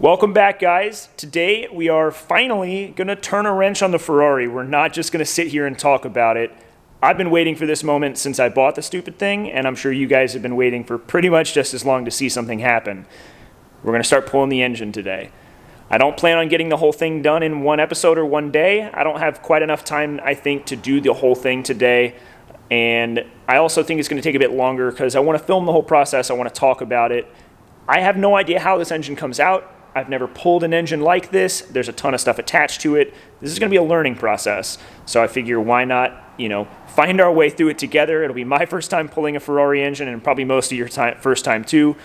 Welcome back, guys. Today we are finally going to turn a wrench on the Ferrari. We're not just going to sit here and talk about it. I've been waiting for this moment since I bought the stupid thing, and I'm sure you guys have been waiting for pretty much just as long to see something happen. We're going to start pulling the engine today. I don't plan on getting the whole thing done in one episode or one day. I don't have quite enough time, I think, to do the whole thing today. And I also think it's going to take a bit longer because I want to film the whole process. I want to talk about it. I have no idea how this engine comes out. I've never pulled an engine like this. There's a ton of stuff attached to it. This is going to be a learning process. So I figure why not, find our way through it together. It'll be my first time pulling a Ferrari engine and probably most of your first time too.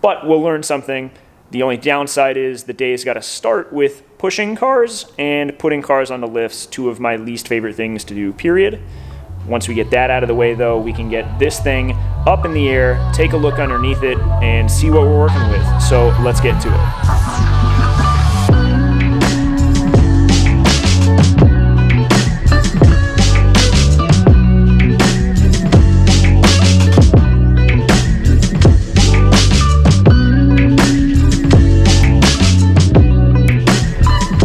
But we'll learn something. The only downside is the day's got to start with pushing cars and putting cars onto lifts, two of my least favorite things to do, period. Once we get that out of the way, though, we can get this thing up in the air, take a look underneath it, and see what we're working with. So let's get to it.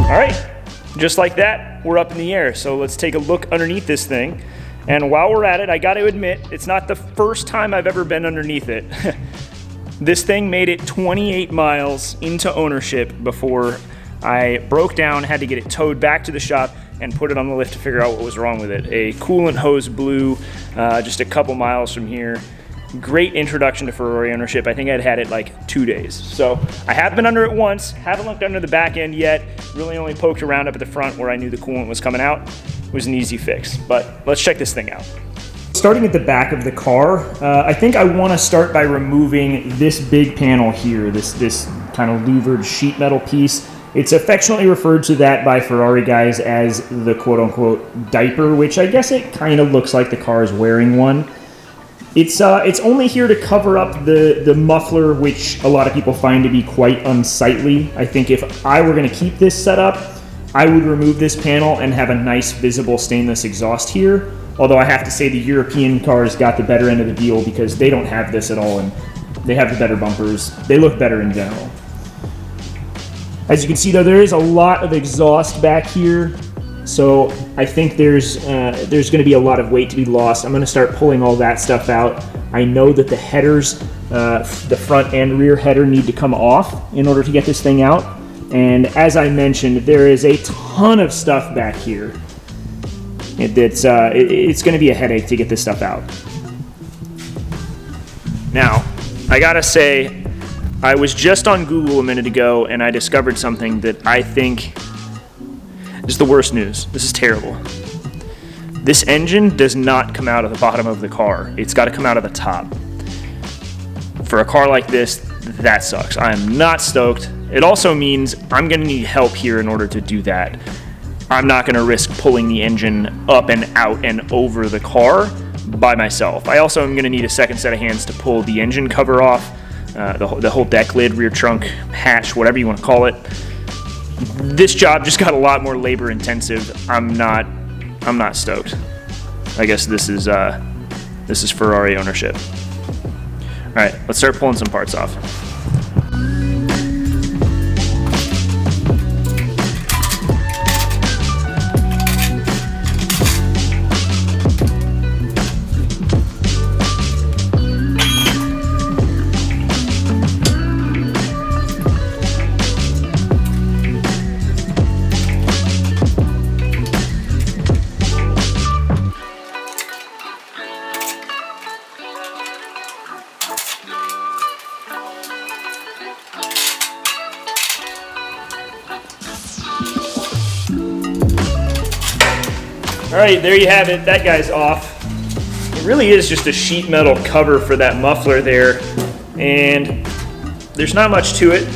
All right, just like that, we're up in the air. So let's take a look underneath this thing. And while we're at it, I got to admit, it's not the first time I've ever been underneath it. This thing made it 28 miles into ownership before I broke down, had to get it towed back to the shop and put it on the lift to figure out what was wrong with it. A coolant hose blew just a couple miles from here. Great introduction to Ferrari ownership. I think I'd had it like 2 days. So I have been under it once, haven't looked under the back end yet, really only poked around up at the front where I knew the coolant was coming out. It was an easy fix, but let's check this thing out. Starting at the back of the car, I think I want to start by removing this big panel here, this kind of louvered sheet metal piece. It's affectionately referred to that by Ferrari guys as the quote-unquote diaper, which I guess it kind of looks like the car is wearing one. It's only here to cover up the muffler, which a lot of people find to be quite unsightly. I think if I were going to keep this set up, I would remove this panel and have a nice visible stainless exhaust here. Although I have to say the European cars got the better end of the deal because they don't have this at all and they have the better bumpers. They look better in general. As you can see though, there is a lot of exhaust back here. So I think there's going to be a lot of weight to be lost. I'm going to start pulling all that stuff out. I know that the headers, the front and rear header need to come off in order to get this thing out. And as I mentioned, there is a ton of stuff back here. It's going to be a headache to get this stuff out. Now, I gotta say, I was just on Google a minute ago and I discovered something that I think is the worst news. This is terrible. This engine does not come out of the bottom of the car. It's got to come out of the top. For a car like this, that sucks. I am not stoked. It also means I'm going to need help here in order to do that. I'm not going to risk pulling the engine up and out and over the car by myself. I also am going to need a second set of hands to pull the engine cover off, the whole deck lid, rear trunk, hatch, whatever you want to call it. This job just got a lot more labor intensive. I'm not stoked. I guess this is Ferrari ownership. All right, let's start pulling some parts off. All right, there you have it. That guy's off. It really is just a sheet metal cover for that muffler there, and there's not much to it.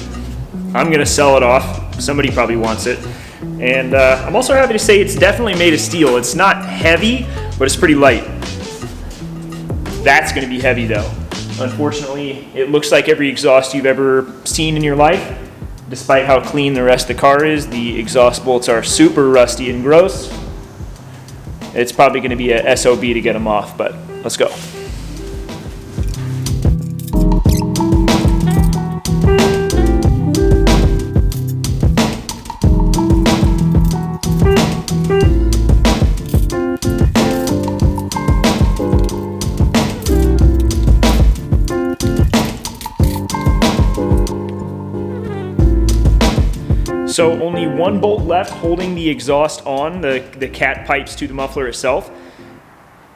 I'm gonna sell it off. Somebody probably wants it. And I'm also happy to say it's definitely made of steel. It's not heavy, but it's pretty light. That's gonna be heavy though. Unfortunately, it looks like every exhaust you've ever seen in your life. Despite how clean the rest of the car is, the exhaust bolts are super rusty and gross. It's probably going to be a SOB to get them off, but let's go. So only one bolt left holding the exhaust on, the cat pipes to the muffler itself.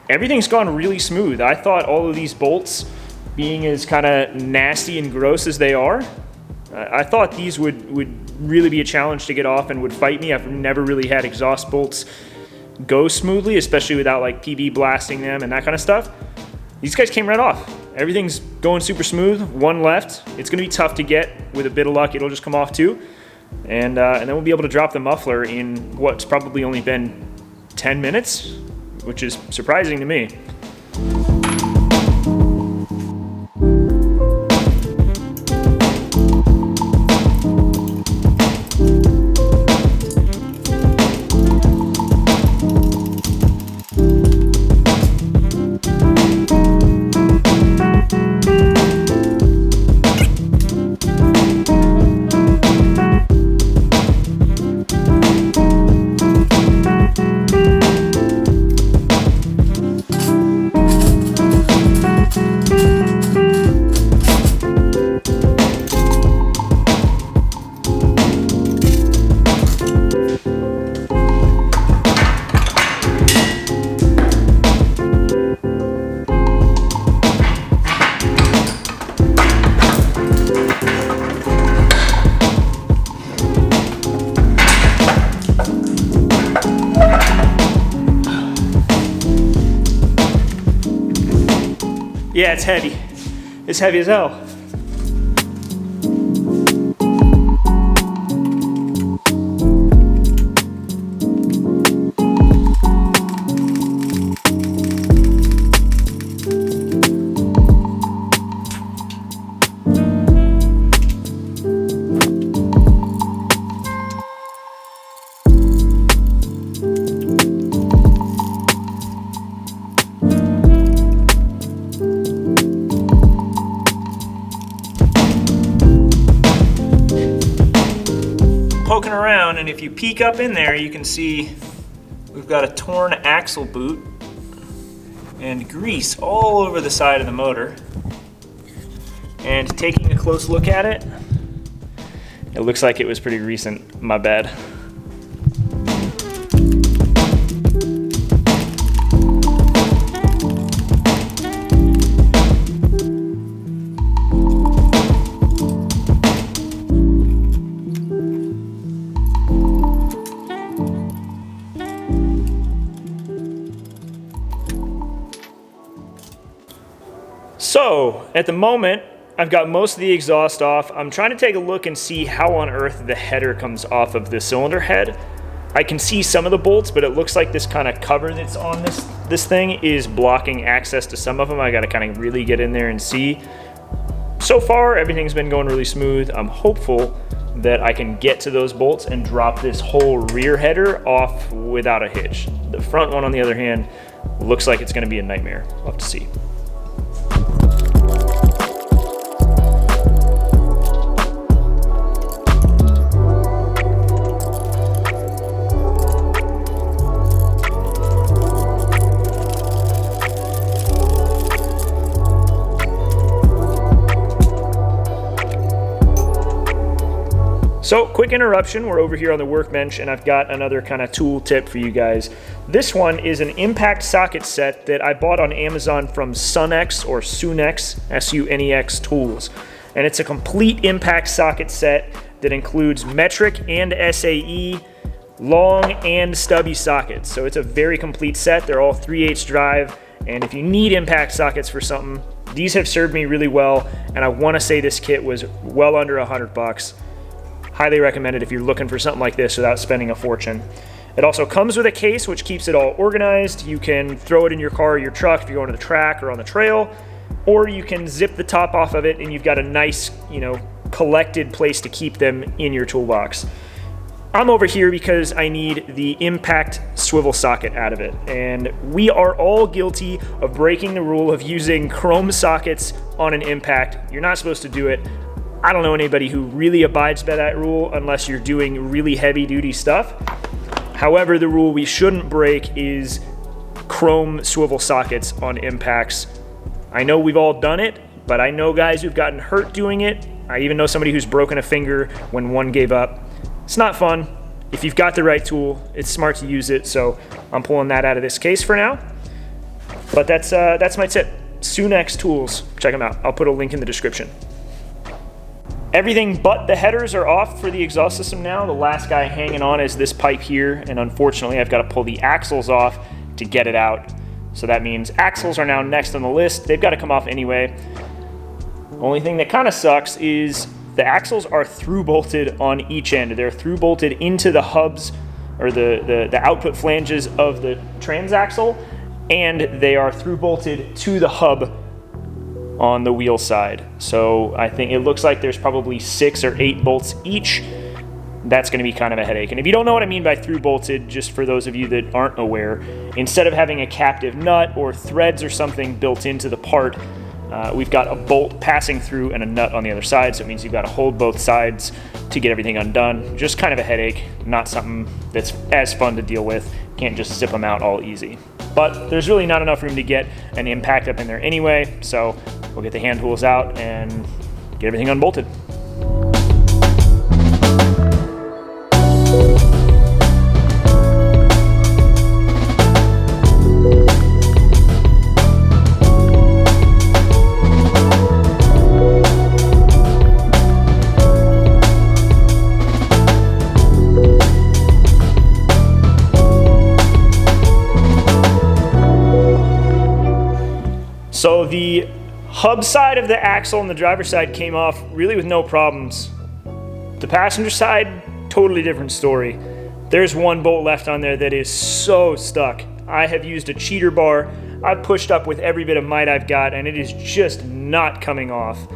Everything's gone really smooth. I thought all of these bolts, being as kind of nasty and gross as they are, I thought these would really be a challenge to get off and would fight me. I've never really had exhaust bolts go smoothly, especially without like PB blasting them and that kind of stuff. These guys came right off. Everything's going super smooth. One left. It's gonna be tough to get. With a bit of luck, it'll just come off too. And then we'll be able to drop the muffler in what's probably only been 10 minutes, which is surprising to me. Yeah, it's heavy. It's heavy as hell. Poking around, and if you peek up in there, you can see we've got a torn axle boot and grease all over the side of the motor. And taking a close look at it, it looks like it was pretty recent. My bad. So, at the moment, I've got most of the exhaust off. I'm trying to take a look and see how on earth the header comes off of the cylinder head. I can see some of the bolts, but it looks like this kind of cover that's on this thing is blocking access to some of them. I gotta kind of really get in there and see. So far, everything's been going really smooth. I'm hopeful that I can get to those bolts and drop this whole rear header off without a hitch. The front one, on the other hand, looks like it's gonna be a nightmare. We'll have to see. So, quick interruption, we're over here on the workbench and I've got another kind of tool tip for you guys. This one is an impact socket set that I bought on Amazon from Sunex or Sunex, S-U-N-E-X tools. And it's a complete impact socket set that includes metric and SAE, long and stubby sockets. So it's a very complete set. They're all 3/8 drive. And if you need impact sockets for something, these have served me really well. And I want to say this kit was well under $100. Highly recommend it if you're looking for something like this without spending a fortune. It also comes with a case which keeps it all organized. You can throw it in your car or your truck if you're going to the track or on the trail, or you can zip the top off of it and you've got a nice, collected place to keep them in your toolbox. I'm over here because I need the impact swivel socket out of it, and we are all guilty of breaking the rule of using chrome sockets on an impact. You're not supposed to do it. I don't know anybody who really abides by that rule unless you're doing really heavy duty stuff. However, the rule we shouldn't break is chrome swivel sockets on impacts. I know we've all done it, but I know guys who've gotten hurt doing it. I even know somebody who's broken a finger when one gave up. It's not fun. If you've got the right tool, it's smart to use it, so I'm pulling that out of this case for now. But that's my tip. Sunex tools, check them out. I'll put a link in the description. Everything but the headers are off for the exhaust system now. The last guy hanging on is this pipe here, and unfortunately I've got to pull the axles off to get it out. So that means axles are now next on the list. They've got to come off anyway. Only thing that kind of sucks is the axles are through bolted on each end. They're through bolted into the hubs or the output flanges of the transaxle, and they are through bolted to the hub on the wheel side. So I think it looks like there's probably 6 or 8 bolts each. That's going to be kind of a headache. And if you don't know what I mean by through bolted, just for those of you that aren't aware, instead of having a captive nut or threads or something built into the part, we've got a bolt passing through and a nut on the other side. So it means you've got to hold both sides to get everything undone. Just kind of a headache, not something that's as fun to deal with. Can't just zip them out all easy. But there's really not enough room to get an impact up in there anyway, so we'll get the hand tools out and get everything unbolted. So the hub side of the axle and the driver's side came off really with no problems. The passenger side, totally different story. There's one bolt left on there that is so stuck. I have used a cheater bar. I've pushed up with every bit of might I've got, and it is just not coming off.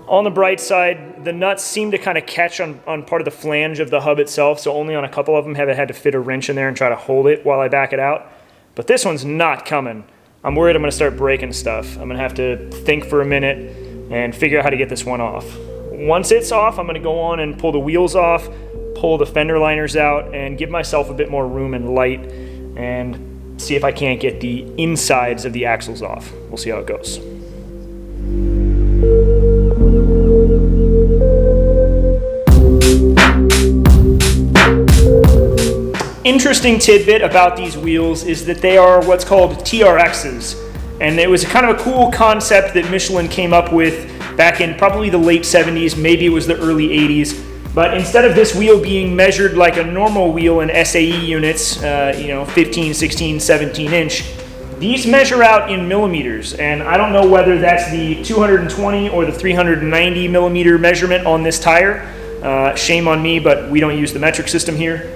On the bright side, the nuts seem to kind of catch on part of the flange of the hub itself, so only on a couple of them have I had to fit a wrench in there and try to hold it while I back it out. But this one's not coming. I'm worried I'm going to start breaking stuff. I'm going to have to think for a minute and figure out how to get this one off. Once it's off, I'm going to go on and pull the wheels off, pull the fender liners out, and give myself a bit more room and light, and see if I can't get the insides of the axles off. We'll see how it goes. Interesting tidbit about these wheels is that they are what's called TRXs, and it was kind of a cool concept that Michelin came up with back in probably the late 70s, maybe it was the early 80s. But instead of this wheel being measured like a normal wheel in SAE units, 15, 16, 17 inch, these measure out in millimeters, and I don't know whether that's the 220 or the 390 millimeter measurement on this tire. Shame on me, but we don't use the metric system here.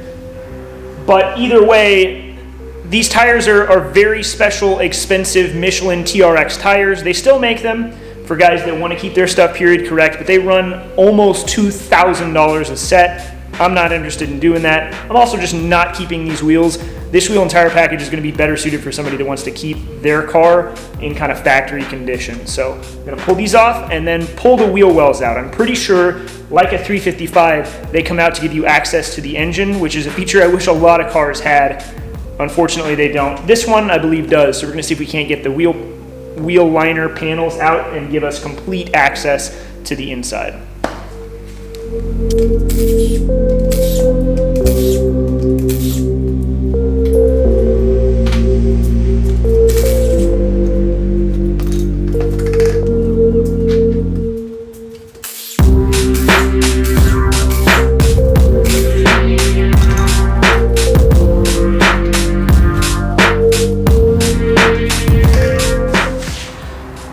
But either way, these tires are very special, expensive Michelin TRX tires. They still make them for guys that want to keep their stuff period correct, but they run almost $2,000 a set. I'm not interested in doing that. I'm also just not keeping these wheels. This wheel and tire package is going to be better suited for somebody that wants to keep their car in kind of factory condition. So I'm going to pull these off and then pull the wheel wells out. I'm pretty sure, like a 355, they come out to give you access to the engine, which is a feature I wish a lot of cars had. Unfortunately, they don't. This one, I believe, does. So we're going to see if we can't get the wheel liner panels out and give us complete access to the inside.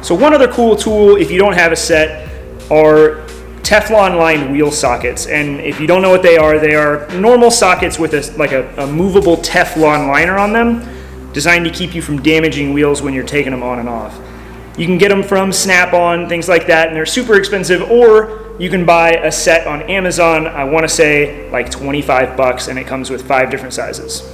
So one other cool tool, if you don't have a set, are Teflon lined wheel sockets. And if you don't know what they are normal sockets with a movable Teflon liner on them, designed to keep you from damaging wheels when you're taking them on and off. You can get them from Snap-on, things like that, and they're super expensive, or you can buy a set on Amazon, I want to say like 25 bucks, and it comes with 5 different sizes.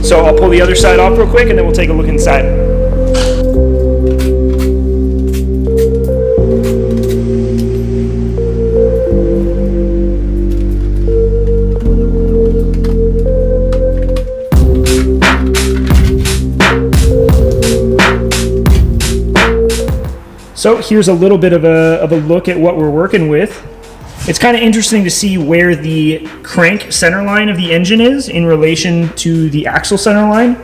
So I'll pull the other side off real quick and then we'll take a look inside. So here's a little bit of a look at what we're working with. It's kind of interesting to see where the crank center line of the engine is in relation to the axle center line.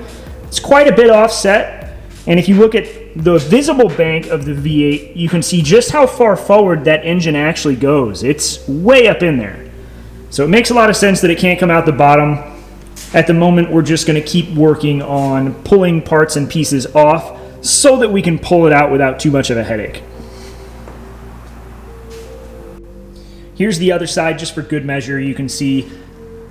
It's quite a bit offset, and if you look at the visible bank of the V8, you can see just how far forward that engine actually goes. It's way up in there. So it makes a lot of sense that it can't come out the bottom. At the moment, we're just going to keep working on pulling parts and pieces off so that we can pull it out without too much of a headache. Here's the other side, just for good measure. You can see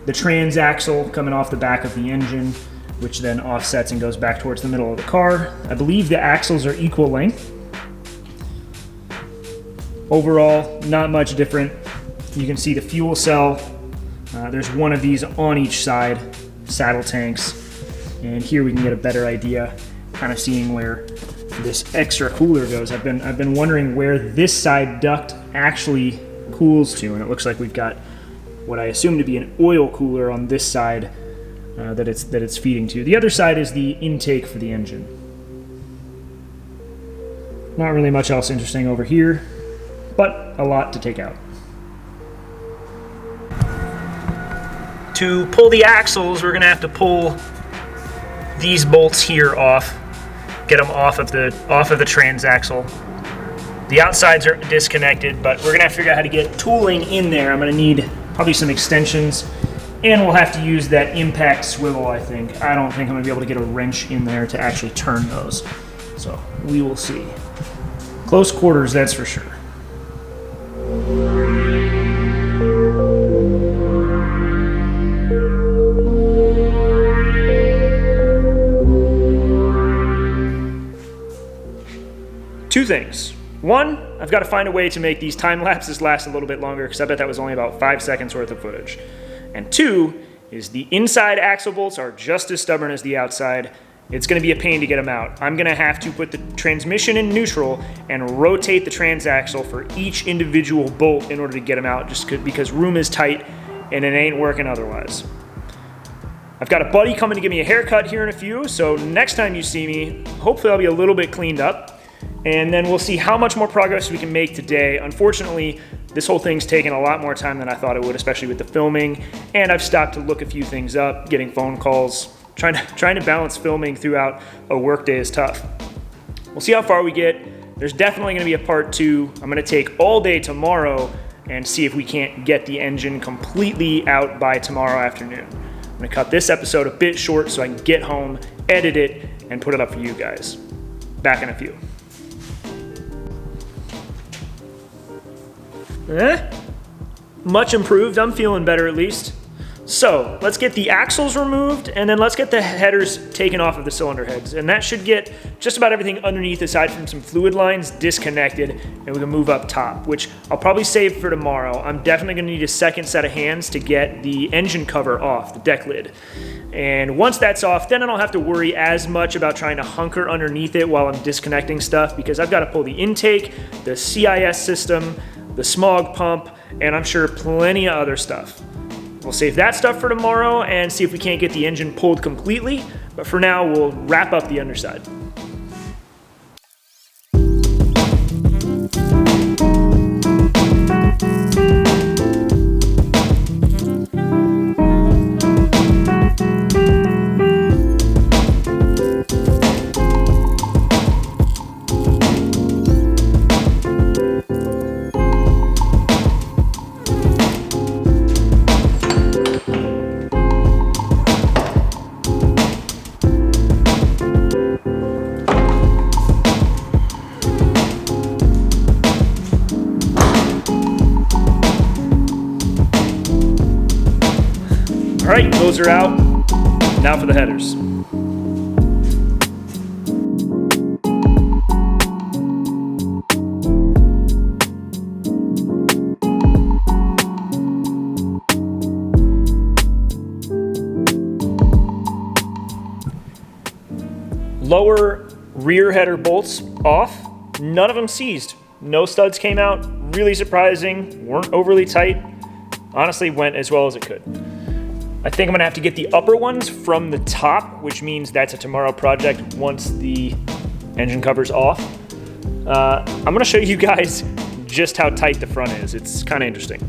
the transaxle coming off the back of the engine, which then offsets and goes back towards the middle of the car. I believe the axles are equal length. Overall, not much different. You can see the fuel cell. There's one of these on each side, saddle tanks. And here we can get a better idea, kind of seeing where this extra cooler goes. I've been wondering where this side duct actually cools to, and it looks like we've got what I assume to be an oil cooler on this side that it's feeding to. The other side is the intake for the engine. Not really much else interesting over here, but a lot to take out. To pull the axles, we're going to have to pull these bolts here off, get them off of the transaxle. The outsides are disconnected, but we're going to have to figure out how to get tooling in there. I'm going to need probably some extensions, and we'll have to use that impact swivel, I think. I don't think I'm going to be able to get a wrench in there to actually turn those. So we will see. Close quarters, that's for sure. Two things. One, I've got to find a way to make these time lapses last a little bit longer, because I bet that was only about 5 seconds worth of footage. And two is the inside axle bolts are just as stubborn as the outside. It's going to be a pain to get them out. I'm going to have to put the transmission in neutral and rotate the transaxle for each individual bolt in order to get them out, just because room is tight and it ain't working otherwise. I've got a buddy coming to give me a haircut here in a few, so next time you see me, hopefully I'll be a little bit cleaned up. And then we'll see how much more progress we can make today. Unfortunately, this whole thing's taken a lot more time than I thought it would, especially with the filming. And I've stopped to look a few things up, getting phone calls. Trying to balance filming throughout a workday is tough. We'll see how far we get. There's definitely going to be a part 2. I'm going to take all day tomorrow and see if we can't get the engine completely out by tomorrow afternoon. I'm going to cut this episode a bit short so I can get home, edit it, and put it up for you guys. Back in a few. Much improved. I'm feeling better at least. So let's get the axles removed, and then let's get the headers taken off of the cylinder heads. And that should get just about everything underneath, aside from some fluid lines, disconnected, and we can move up top, which I'll probably save for tomorrow. I'm definitely going to need a second set of hands to get the engine cover off, the deck lid. And once that's off, then I don't have to worry as much about trying to hunker underneath it while I'm disconnecting stuff, because I've got to pull the intake, the CIS system, the smog pump, and I'm sure plenty of other stuff. We'll save that stuff for tomorrow and see if we can't get the engine pulled completely, but for now we'll wrap up the underside. All right, those are out. Now for the headers. Lower rear header bolts off. None of them seized. No studs came out. Really surprising. Weren't overly tight. Honestly, went as well as it could. I think I'm gonna have to get the upper ones from the top, which means that's a tomorrow project once the engine cover's off. I'm gonna show you guys just how tight the front is. It's kind of interesting.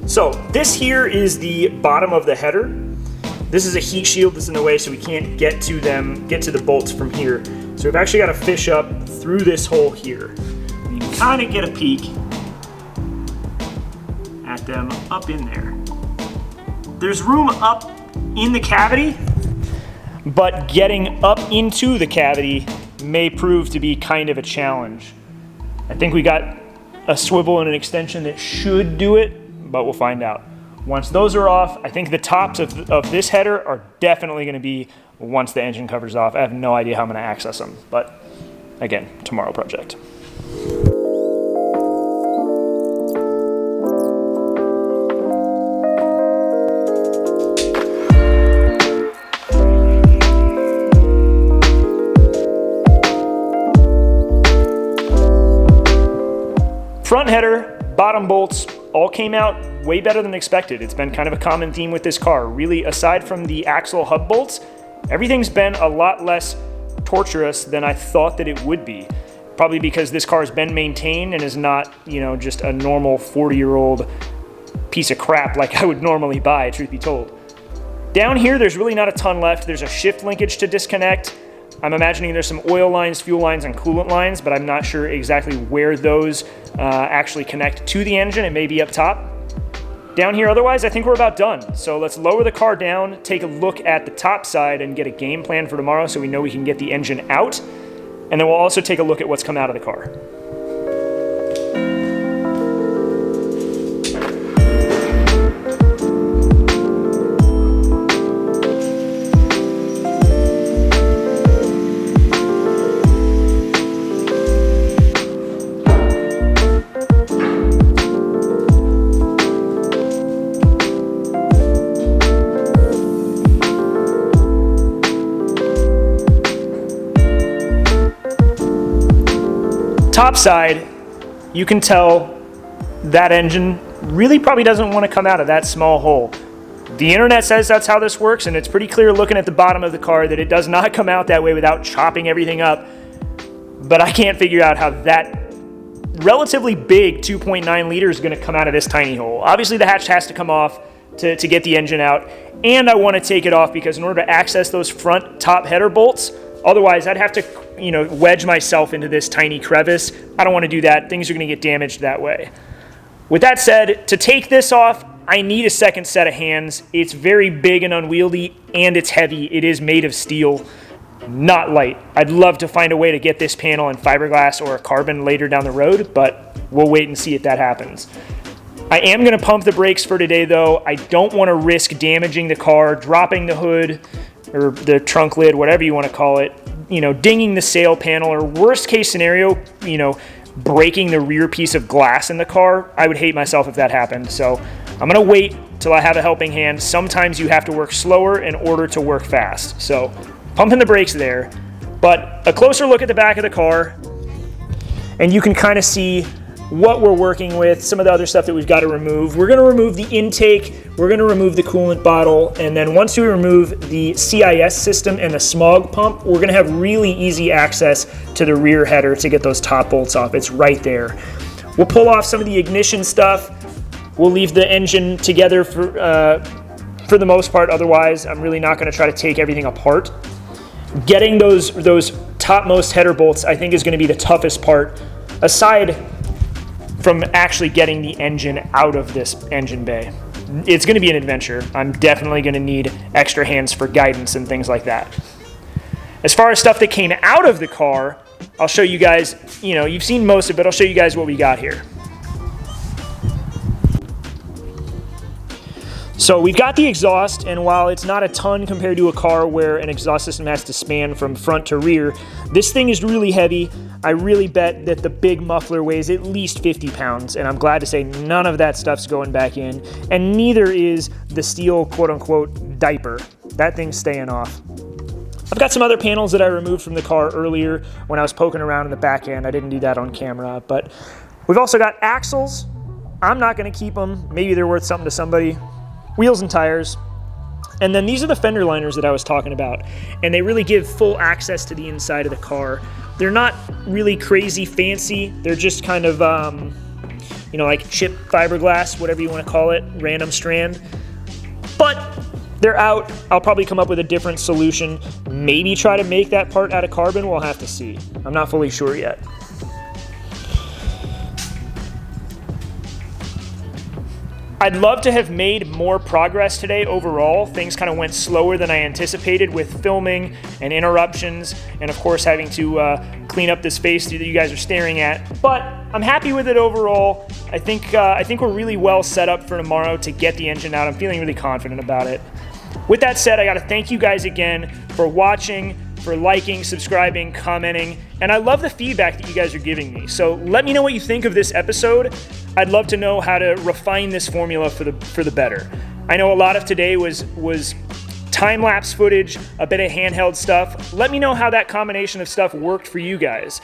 So this here is the bottom of the header. This is a heat shield that's in the way, so we can't get to the bolts from here. So we've actually got to fish up through this hole here. You can kind of get a peek at them up in there. There's room up in the cavity, but getting up into the cavity may prove to be kind of a challenge. I think we got a swivel and an extension that should do it, but we'll find out. Once those are off, I think the tops of this header are definitely going to be once the engine cover's off. I have no idea how I'm going to access them, but again, tomorrow project. Front header, bottom bolts, all came out way better than expected. It's been kind of a common theme with this car. Really, aside from the axle hub bolts, everything's been a lot less torturous than I thought that it would be. Probably because this car has been maintained and is not, just a normal 40-year-old piece of crap like I would normally buy, truth be told. Down here, there's really not a ton left. There's a shift linkage to disconnect. I'm imagining there's some oil lines, fuel lines, and coolant lines, but I'm not sure exactly where those actually connect to the engine. It may be up top. Down here, otherwise, I think we're about done. So let's lower the car down, take a look at the top side, and get a game plan for tomorrow so we know we can get the engine out. And then we'll also take a look at what's come out of the car. Topside, you can tell that engine really probably doesn't want to come out of that small hole. The internet says that's how this works, and it's pretty clear looking at the bottom of the car that it does not come out that way without chopping everything up. But I can't figure out how that relatively big 2.9 liter is going to come out of this tiny hole. Obviously the hatch has to come off to get the engine out, and I want to take it off because in order to access those front top header bolts, otherwise I'd have to wedge myself into this tiny crevice. I don't want to do that. Things are going to get damaged that way. With that said, to take this off, I need a second set of hands. It's very big and unwieldy, and it's heavy. It is made of steel, not light. I'd love to find a way to get this panel in fiberglass or carbon later down the road, but we'll wait and see if that happens. I am going to pump the brakes for today, though. I don't want to risk damaging the car, dropping the hood, or the trunk lid, whatever you want to call it, dinging the sail panel, or worst case scenario, breaking the rear piece of glass in the car. I would hate myself if that happened. So I'm gonna wait till I have a helping hand. Sometimes you have to work slower in order to work fast. So pumping the brakes there, but a closer look at the back of the car, and you can kind of see what we're working with, some of the other stuff that we've got to remove. We're going to remove the intake, we're going to remove the coolant bottle, and then once we remove the CIS system and the smog pump, we're going to have really easy access to the rear header to get those top bolts off. It's right there. We'll pull off some of the ignition stuff. We'll leave the engine together for the most part. Otherwise, I'm really not going to try to take everything apart. Getting those topmost header bolts, I think, is going to be the toughest part, aside from actually getting the engine out of this engine bay. It's going to be an adventure. I'm definitely going to need extra hands for guidance and things like that. As far as stuff that came out of the car, I'll show you guys, you've seen most of it, I'll show you guys what we got here. So we've got the exhaust, and while it's not a ton compared to a car where an exhaust system has to span from front to rear, this thing is really heavy. I really bet that the big muffler weighs at least 50 pounds, and I'm glad to say none of that stuff's going back in, and neither is the steel quote-unquote diaper. That thing's staying off. I've got some other panels that I removed from the car earlier when I was poking around in the back end. I didn't do that on camera, but we've also got axles. I'm not going to keep them. Maybe they're worth something to somebody. Wheels and tires. And then these are the fender liners that I was talking about, and they really give full access to the inside of the car. They're not really crazy fancy. They're just kind of, you know, like chip fiberglass, whatever you want to call it, random strand. But they're out. I'll probably come up with a different solution. Maybe try to make that part out of carbon. We'll have to see. I'm not fully sure yet. I'd love to have made more progress today overall. Things kind of went slower than I anticipated with filming and interruptions, and of course having to clean up this face that you guys are staring at. But I'm happy with it overall. I think we're really well set up for tomorrow to get the engine out. I'm feeling really confident about it. With that said, I gotta thank you guys again for watching, for liking, subscribing, commenting, and I love the feedback that you guys are giving me. So let me know what you think of this episode. I'd love to know how to refine this formula for the better. I know a lot of today was time-lapse footage, a bit of handheld stuff. Let me know how that combination of stuff worked for you guys.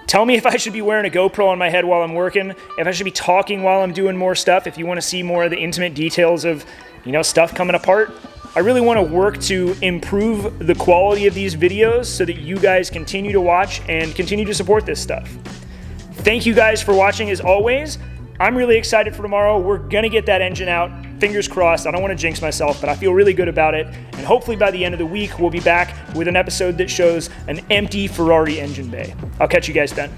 Tell me if I should be wearing a GoPro on my head while I'm working, if I should be talking while I'm doing more stuff, if you want to see more of the intimate details of, you know, stuff coming apart. I really want to work to improve the quality of these videos so that you guys continue to watch and continue to support this stuff. Thank you guys for watching as always. I'm really excited for tomorrow. We're gonna get that engine out. Fingers crossed. I don't want to jinx myself, but I feel really good about it. And hopefully by the end of the week, we'll be back with an episode that shows an empty Ferrari engine bay. I'll catch you guys then.